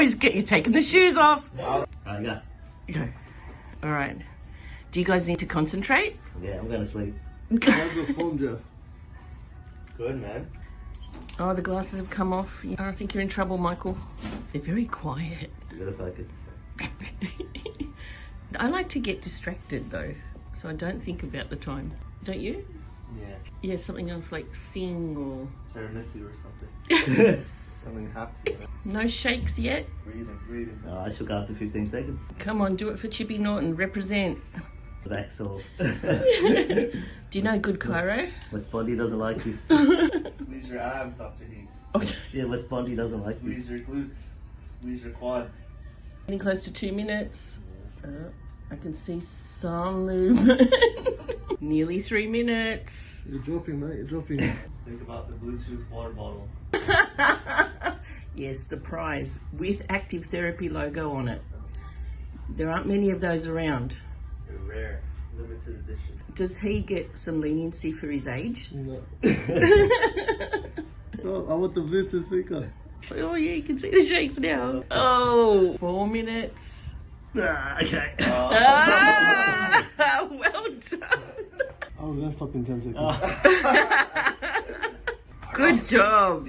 He's taking the shoes off. Alright, go. Go. All right. Do you guys need to concentrate? Yeah, I'm going to sleep. How's the form, Jeff? Good, man. Oh, the glasses have come off. I think you're in trouble, Michael. They're very quiet. You gotta focus. I like to get distracted though, so I don't think about the time. Don't you? Yeah. Yeah, something else like sing or... Tiramisu or something. Something happy. No shakes yet? Breathing. Oh, I shook after 15 seconds. Come on, do it for Chippy Norton. Represent. The back's sore. Do you know good chiro? West Bondi doesn't like you. Squeeze your abs, Dr. Heath. Oh, Yeah, West Bondi doesn't like you. Squeeze your glutes. Squeeze your quads. getting close to 2 minutes. I can see some movement. Nearly 3 minutes. You're dropping, mate. You're dropping. Think about the Bluetooth water bottle. Yes, the prize with Activ Therapy logo on it. There aren't many of those around. They're rare. Limited edition. Does he get some leniency for his age? No. Oh, I want the Bluetooth speaker. Oh yeah, you can see the shakes now. Oh, 4 minutes. Okay. Ah, well done. I was gonna stop in 10 seconds. Good job.